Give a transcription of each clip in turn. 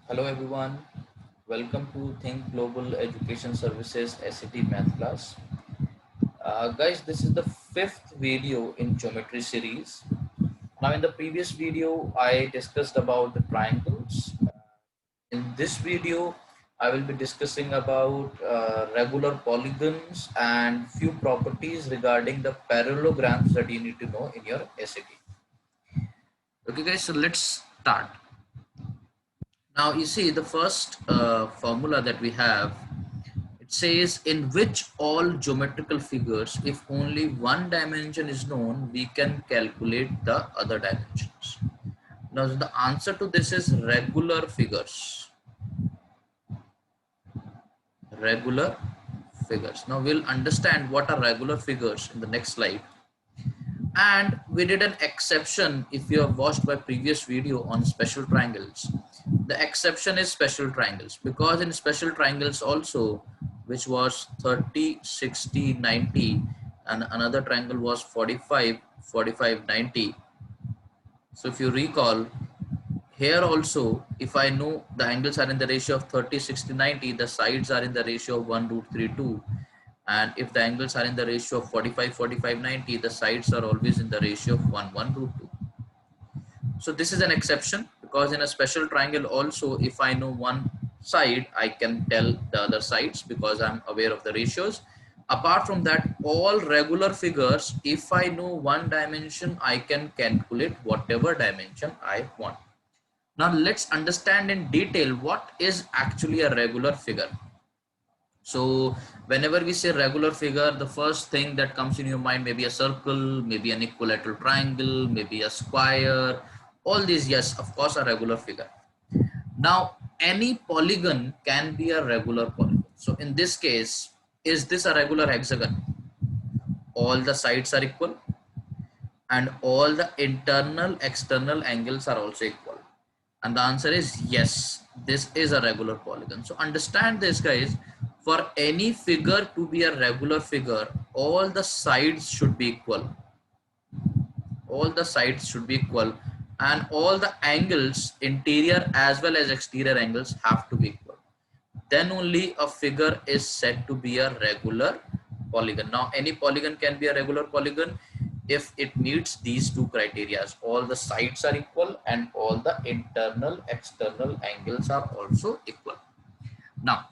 Hello everyone, welcome to Think Global Education Services SAT Math class. Guys, this is the fifth video in geometry series. Now in the previous video, I discussed about the triangles. In this video, I will be discussing about regular polygons and few properties regarding the parallelograms that you need to know in your SAT. Okay guys, so let's start. Now you see the first formula that we have. It says in which all geometrical figures, if only one dimension is known, we can calculate the other dimensions. Now the answer to this is regular figures. Regular figures. Now we'll understand what are regular figures in the next slide. And we did an exception if you have watched my previous video on special triangles. The exception is special triangles, because in special triangles also, which was 30, 60, 90, and another triangle was 45, 45, 90. So if you recall, here also, if I know the angles are in the ratio of 30, 60, 90, the sides are in the ratio of 1 root 3, 2. And if the angles are in the ratio of 45, 45, 90, the sides are always in the ratio of 1, 1 root 2. So this is an exception, because in a special triangle also, if I know one side, I can tell the other sides because I'm aware of the ratios. Apart from that, all regular figures, if I know one dimension, I can calculate whatever dimension I want. Now let's understand in detail what is actually a regular figure. So whenever we say regular figure, the first thing that comes in your mind may be a circle, maybe an equilateral triangle, maybe a square. All these, yes, of course, are regular figure. Now, any polygon can be a regular polygon. So in this case, is this a regular hexagon? All the sides are equal and all the internal external angles are also equal. And the answer is yes, this is a regular polygon. So understand this, guys. For any figure to be a regular figure, all the sides should be equal. All the sides should be equal, and all the angles, interior as well as exterior angles, have to be equal. Then only a figure is said to be a regular polygon. Now, any polygon can be a regular polygon if it meets these two criteria. All the sides are equal and all the internal external angles are also equal. Now,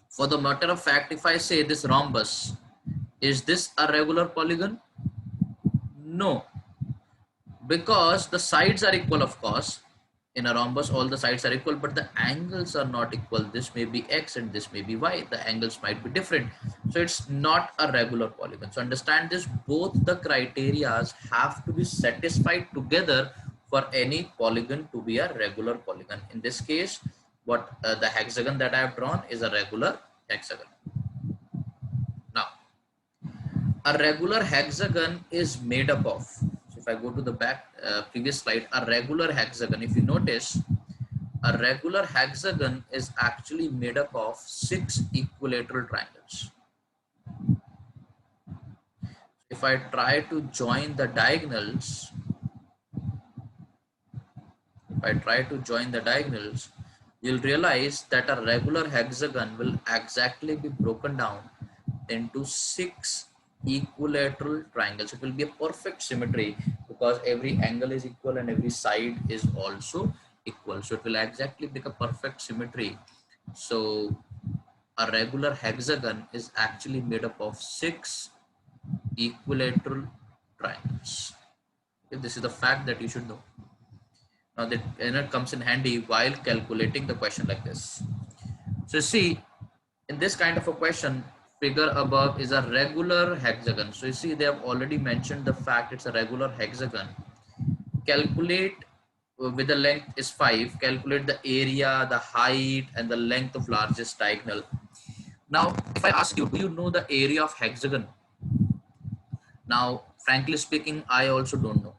for the matter of fact, if I say this rhombus, is this a regular polygon? No, because the sides are equal. Of course, in a rhombus all the sides are equal, but the angles are not equal. This may be x and this may be y. The angles might be different, so it's not a regular polygon. So understand this, both the criterias have to be satisfied together for any polygon to be a regular polygon. In this case, what the hexagon that I have drawn is a regular hexagon. Now, a regular hexagon is made up of, if I go to the back previous slide, a regular hexagon, if you notice, a regular hexagon is actually made up of 6 equilateral triangles. If I try to join the diagonals, you'll realize that a regular hexagon will exactly be broken down into 6 equilateral triangles. It will be a perfect symmetry because every angle is equal and every side is also equal. So it will exactly make a perfect symmetry. So a regular hexagon is actually made up of 6 equilateral triangles. Okay, this is the fact that you should know. Now that it comes in handy while calculating the question like this. So see, in this kind of a question, figure above is a regular hexagon. So you see, they have already mentioned the fact it's a regular hexagon. Calculate with the length is 5, calculate the area, the height, and the length of largest diagonal. Now, if I ask you, do you know the area of hexagon? Now, frankly speaking, I also don't know,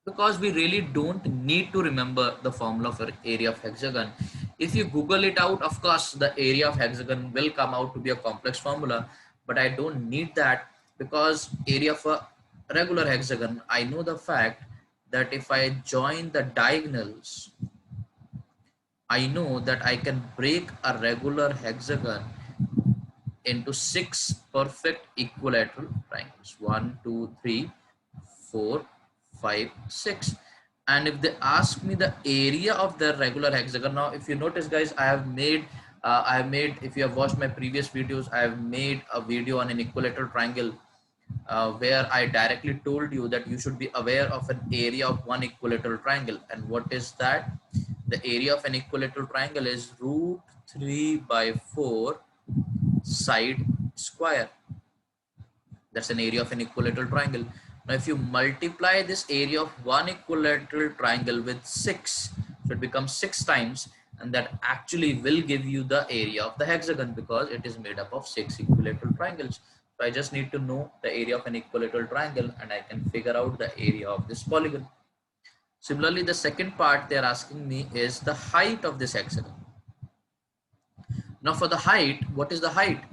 because we really don't need to remember the formula for area of hexagon. If you Google it out, of course, the area of hexagon will come out to be a complex formula, but I don't need that, because area of a regular hexagon, I know the fact that if I join the diagonals, I know that I can break a regular hexagon into 6 perfect equilateral triangles. 1, 2, 3, 4, 5, 6. And if they ask me the area of the regular hexagon, now if you notice guys, I have made, if you have watched my previous videos, I have made a video on an equilateral triangle where I directly told you that you should be aware of an area of one equilateral triangle. And what is that? The area of an equilateral triangle is root 3 by 4 side square. That's an area of an equilateral triangle. Now if you multiply this area of one equilateral triangle with 6, so it becomes 6 times, and that actually will give you the area of the hexagon because it is made up of 6 equilateral triangles. So I just need to know the area of an equilateral triangle and I can figure out the area of this polygon. Similarly, the second part they are asking me is the height of this hexagon. Now for the height, what is the height?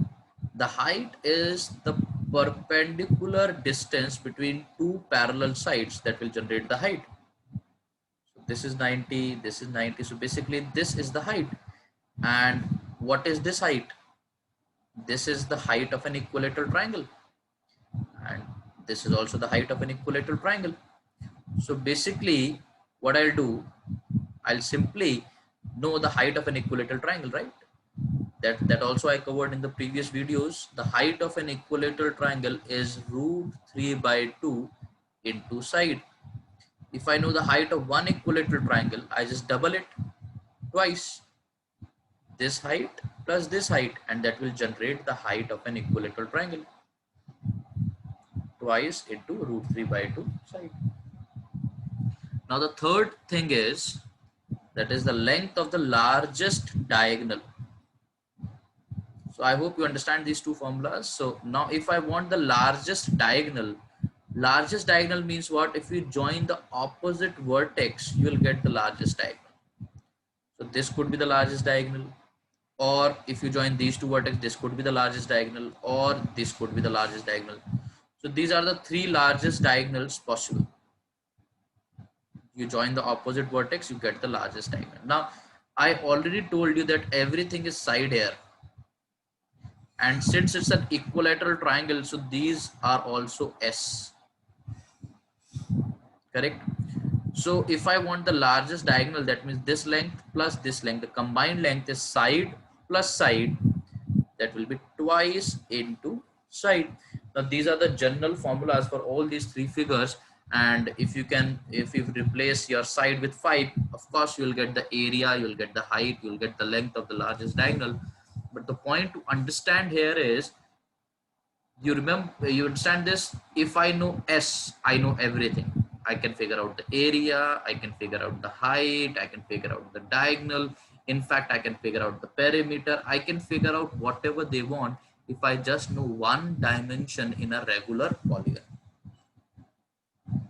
The height is the perpendicular distance between two parallel sides that will generate the height. So this is 90, this is 90. So basically this is the height. And what is this height? This is the height of an equilateral triangle. And this is also the height of an equilateral triangle. So basically what I'll do, I'll simply know the height of an equilateral triangle, right? That also I covered in the previous videos. The height of an equilateral triangle is root 3 by 2 into side. If I know the height of one equilateral triangle, I just double it twice. This height plus this height, and that will generate the height of an equilateral triangle. Twice into root 3 by 2 side. Now the third thing is, that is the length of the largest diagonal. So I hope you understand these two formulas. So now if I want the largest diagonal means what? If you join the opposite vertex, you will get the largest diagonal. So this could be the largest diagonal, or if you join these two vertex, this could be the largest diagonal, or this could be the largest diagonal. So these are the three largest diagonals possible. You join the opposite vertex, you get the largest diagonal. Now I already told you that everything is side here. And since it's an equilateral triangle, so these are also S, correct? So if I want the largest diagonal, that means this length plus this length, the combined length is side plus side, that will be twice into side. Now these are the general formulas for all these three figures, and if you replace your side with 5, of course you will get the area, you will get the height, you will get the length of the largest diagonal. But the point to understand here is, you understand this, if I know S, I know everything. I can figure out the area, I can figure out the height, I can figure out the diagonal. In fact, I can figure out the perimeter. I can figure out whatever they want if I just know one dimension in a regular polygon.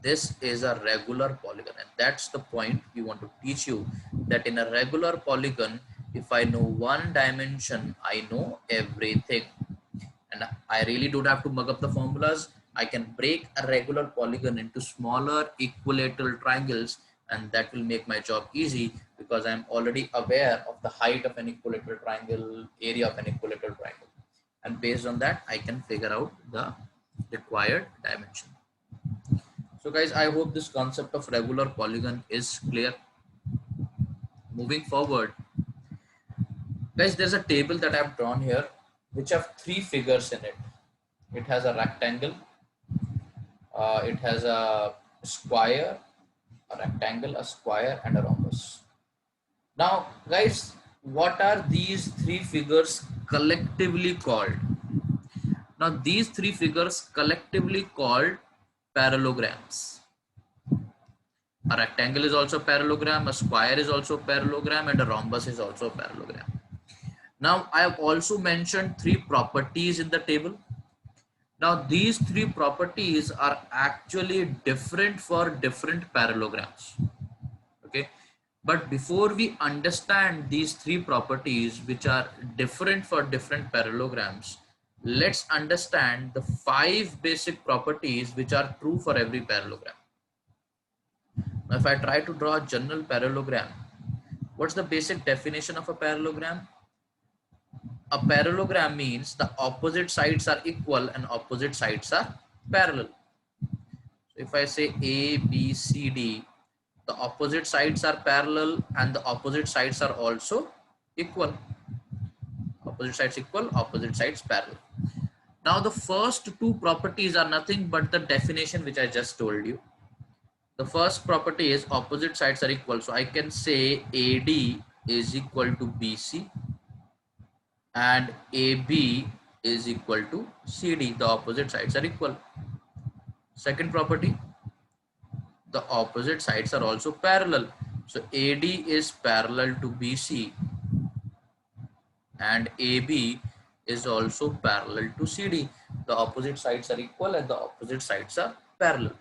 This is a regular polygon, and that's the point we want to teach you, that in a regular polygon, if I know one dimension, I know everything. And I really don't have to mug up the formulas. I can break a regular polygon into smaller equilateral triangles, and that will make my job easy because I'm already aware of the height of an equilateral triangle, area of an equilateral triangle. And based on that, I can figure out the required dimension. So guys, I hope this concept of regular polygon is clear. Moving forward, guys, there's a table that I've drawn here which have three figures in it. It has a rectangle, it has a square, a rectangle, a square, and a rhombus. Now guys, what are these three figures collectively called? Now these three figures collectively called parallelograms. A rectangle is also a parallelogram, a square is also a parallelogram, and a rhombus is also a parallelogram. Now I have also mentioned three properties in the table. Now these three properties are actually different for different parallelograms. Okay, but before we understand these three properties which are different for different parallelograms, let's understand the 5 basic properties which are true for every parallelogram. Now if I try to draw a general parallelogram, What's the basic definition of a parallelogram? A parallelogram means the opposite sides are equal and opposite sides are parallel. So if I say A, B, C, D, the opposite sides are parallel and the opposite sides are also equal. Opposite sides equal, opposite sides parallel. Now the first two properties are nothing but the definition which I just told you. The first property is opposite sides are equal. So I can say AD is equal to BC and AB is equal to CD. The opposite sides are equal. Second property, the opposite sides are also parallel. So AD is parallel to BC and AB is also parallel to CD. The opposite sides are equal and the opposite sides are parallel.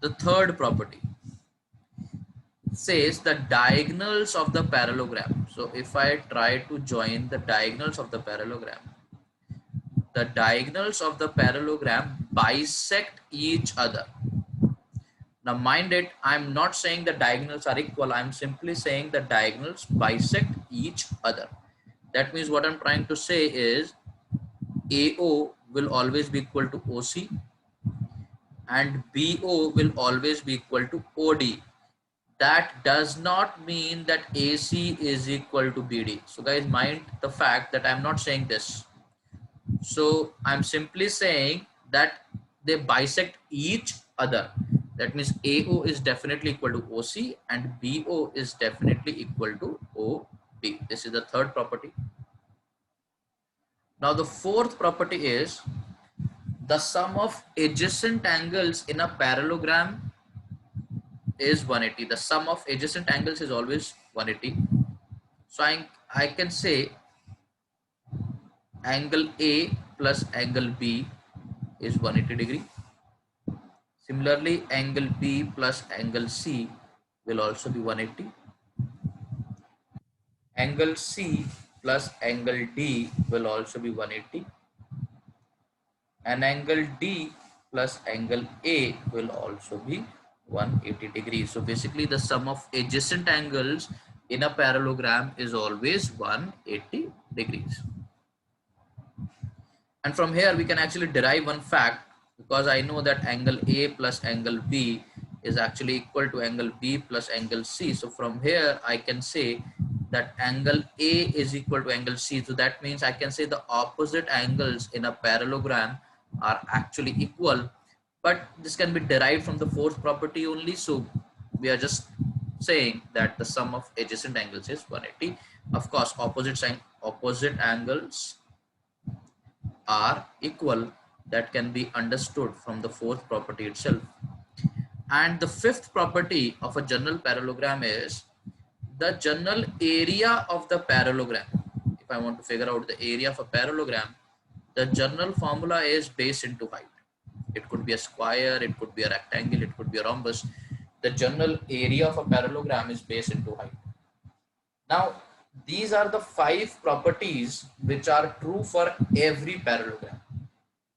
The third property says the diagonals of the parallelogram. So if I try to join the diagonals of the parallelogram bisect each other. Now mind it, I'm not saying the diagonals are equal, I'm simply saying the diagonals bisect each other. That means what I'm trying to say is AO will always be equal to OC and BO will always be equal to OD. That does not mean that AC is equal to BD. So guys, mind the fact that I'm not saying this. So I'm simply saying that they bisect each other. That means AO is definitely equal to OC and BO is definitely equal to OB. This is the third property. Now the fourth property is the sum of adjacent angles in a parallelogram is 180. The sum of adjacent angles is always 180. So I can say angle A plus angle B is 180 degree. Similarly, angle B plus angle C will also be 180. Angle C plus angle D will also be 180. And angle D plus angle A will also be 180 degrees. So basically the sum of adjacent angles in a parallelogram is always 180 degrees. And from here we can actually derive one fact, because I know that angle A plus angle B is actually equal to angle B plus angle C. So from here I can say that angle A is equal to angle C. So that means I can say the opposite angles in a parallelogram are actually equal, but this can be derived from the fourth property only. So we are just saying that the sum of adjacent angles is 180. Of course, opposite angles are equal. That can be understood from the fourth property itself. And the fifth property of a general parallelogram is the general area of the parallelogram. If I want to figure out the area of a parallelogram, the general formula is base into height. It could be a square, it could be a rectangle, it could be a rhombus. The general area of a parallelogram is base into height. Now, these are the 5 properties which are true for every parallelogram.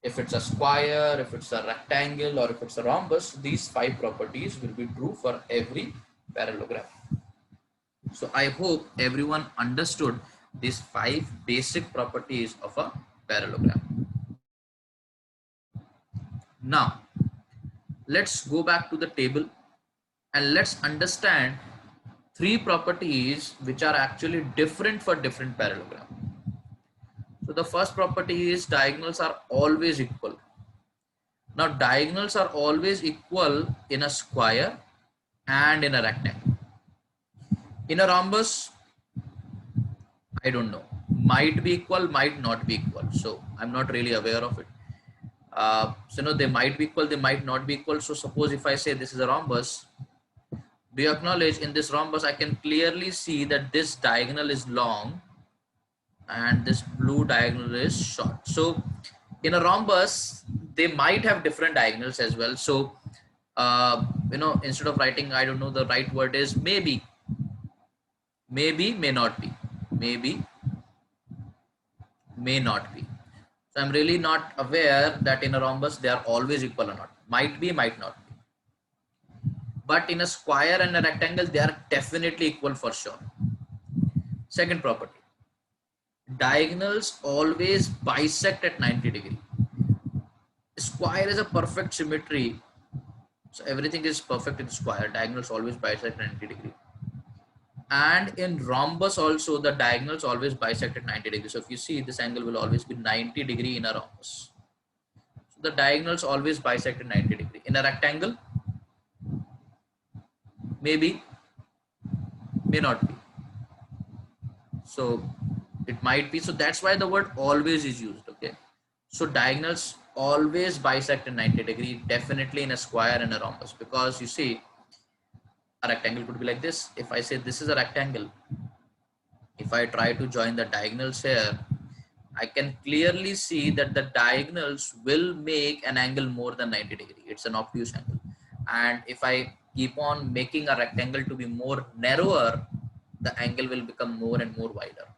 If it's a square, if it's a rectangle, or if it's a rhombus, these 5 properties will be true for every parallelogram. So I hope everyone understood these 5 basic properties of a parallelogram. Now, let's go back to the table and let's understand 3 properties which are actually different for different parallelogram. So the first property is diagonals are always equal. Now diagonals are always equal in a square and in a rectangle. In a rhombus, I don't know, might be equal, might not be equal. So I'm not really aware of it. So no, they might be equal, they might not be equal. So suppose if I say this is a rhombus, do you acknowledge in this rhombus I can clearly see that this diagonal is long and this blue diagonal is short. So in a rhombus they might have different diagonals as well. So instead of writing, I don't know, the right word is maybe, may not be, maybe, may not be. So I'm really not aware that in a rhombus they are always equal or not. Might be, might not be. but in a square and a rectangle, they are definitely equal for sure. Second property, diagonals always bisect at 90 degree. Square is a perfect symmetry, so everything is perfect in square. Diagonals always bisect at 90 degree. And in rhombus also, the diagonals always bisect at 90 degrees. So if you see, this angle will always be 90 degree in a rhombus. So the diagonals always bisect at 90 degree. In a rectangle, maybe, may not be. So it might be. So that's why the word always is used. Okay. So diagonals always bisect at 90 degree, definitely in a square and a rhombus, because you see, a rectangle could be like this. If I say this is a rectangle, if I try to join the diagonals here, I can clearly see that the diagonals will make an angle more than 90 degree. It's an obtuse angle. And if I keep on making a rectangle to be more narrower, the angle will become more and more wider.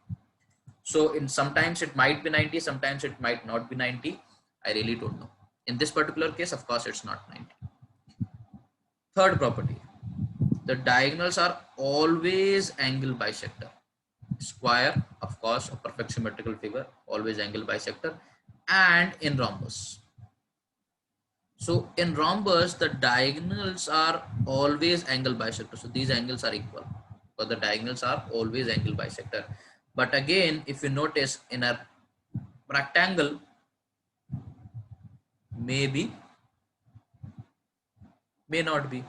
So in sometimes it might be 90, sometimes it might not be 90. I really don't know. In this particular case, of course, it's not 90. Third property, the diagonals are always angle bisector. Square, of course, a perfect symmetrical figure, always angle bisector, and in rhombus. So in rhombus, the diagonals are always angle bisector. So these angles are equal, but the diagonals are always angle bisector. But again, if you notice, in a rectangle, maybe, may not be.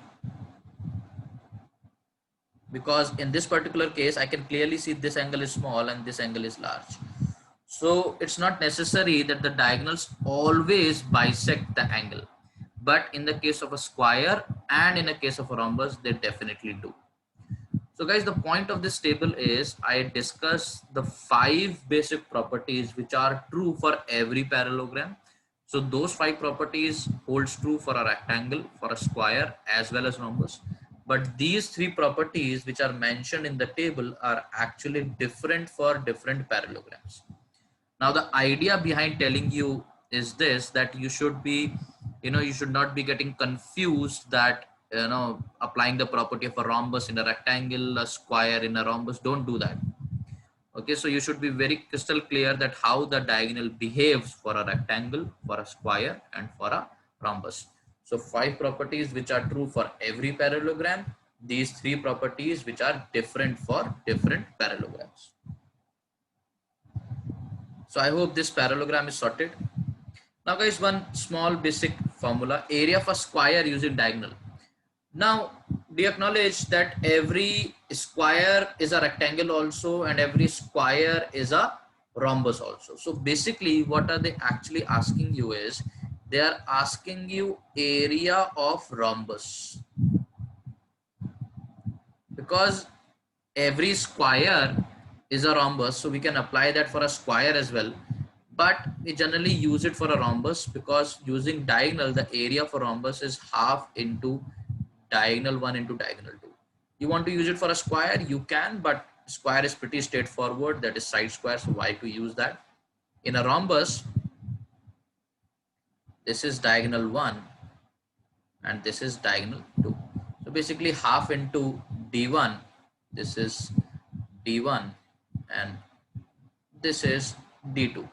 Because in this particular case, I can clearly see this angle is small and this angle is large. So it's not necessary that the diagonals always bisect the angle. But in the case of a square and in a case of a rhombus, they definitely do. So guys, the point of this table is I discuss the 5 basic properties which are true for every parallelogram. So those 5 properties holds true for a rectangle, for a square, as well as rhombus. But these 3 properties which are mentioned in the table are actually different for different parallelograms. Now the idea behind telling you is this, that you should be, you should not be getting confused that, applying the property of a rhombus in a rectangle, a square in a rhombus. Don't do that. Okay, so you should be very crystal clear that how the diagonal behaves for a rectangle, for a square, and for a rhombus. So 5 properties which are true for every parallelogram, these 3 properties which are different for different parallelograms. So I hope this parallelogram is sorted. Now guys, one small basic formula, area of a square using diagonal. Now, do you acknowledge that every square is a rectangle also, and every square is a rhombus also? So basically what are they actually asking you is, they are asking you area of rhombus, because every square is a rhombus, so we can apply that for a square as well. But we generally use it for a rhombus because using diagonal, the area for rhombus is half into diagonal 1 into diagonal 2. You want to use it for a square, you can, but square is pretty straightforward, that is side square, so why to use that? In a rhombus, this is diagonal 1 and this is diagonal 2. So basically half into d1, this is d1 and this is d2.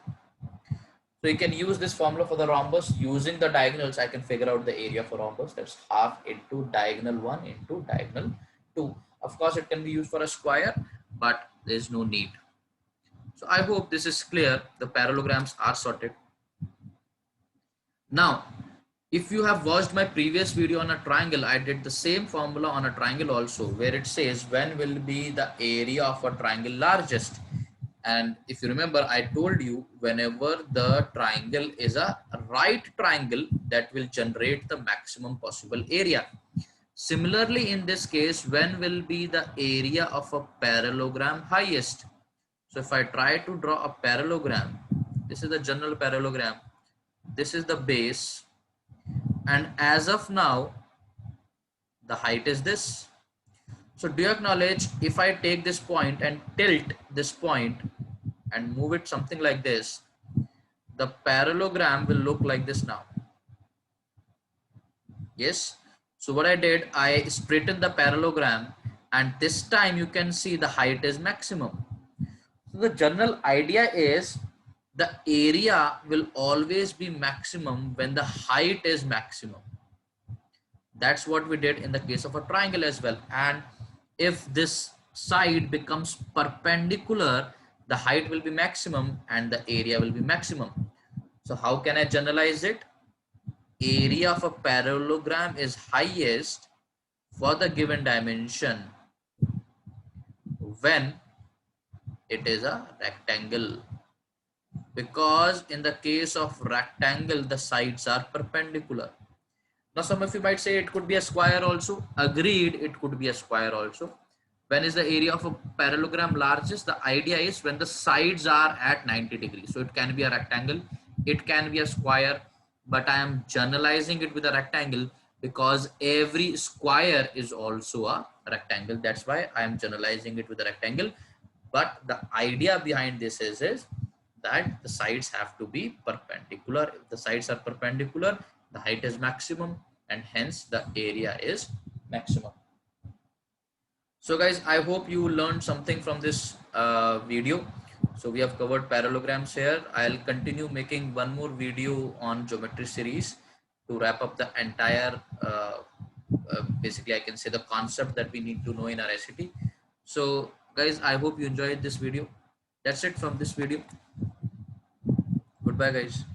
So you can use this formula for the rhombus. Using the diagonals, I can figure out the area for rhombus. That's half into diagonal 1 into diagonal 2. Of course, it can be used for a square, but there's no need. So I hope this is clear. The parallelograms are sorted. Now, if you have watched my previous video on a triangle, I did the same formula on a triangle also, where it says when will be the area of a triangle largest. And if you remember, I told you whenever the triangle is a right triangle, that will generate the maximum possible area. Similarly, in this case, when will be the area of a parallelogram highest? So if I try to draw a parallelogram, this is the general parallelogram, this is the base, and as of now, the height is this. So do you acknowledge, if I take this point and tilt this point and move it something like this, the parallelogram will look like this now. Yes. So what I did, I straightened the parallelogram, and this time you can see the height is maximum. So the general idea is the area will always be maximum when the height is maximum. That's what we did in the case of a triangle as well. And if this side becomes perpendicular, the height will be maximum and the area will be maximum. So how can I generalize it? Area of a parallelogram is highest for the given dimension when it is a rectangle, because in the case of rectangle the sides are perpendicular. Now some of you might say it could be a square also. Agreed, it could be a square also. When is the area of a parallelogram largest? The idea is when the sides are at 90 degrees. So it can be a rectangle, it can be a square, but I am generalizing it with a rectangle because every square is also a rectangle. That's why I am generalizing it with a rectangle. But the idea behind this is that the sides have to be perpendicular. If the sides are perpendicular, the height is maximum and hence the area is maximum. So guys, I hope you learned something from this video. So we have covered parallelograms here. I'll continue making one more video on geometry series to wrap up the entire basically I can say the concept that we need to know in our SAT. So guys, I hope you enjoyed this video. That's it from this video. Goodbye guys.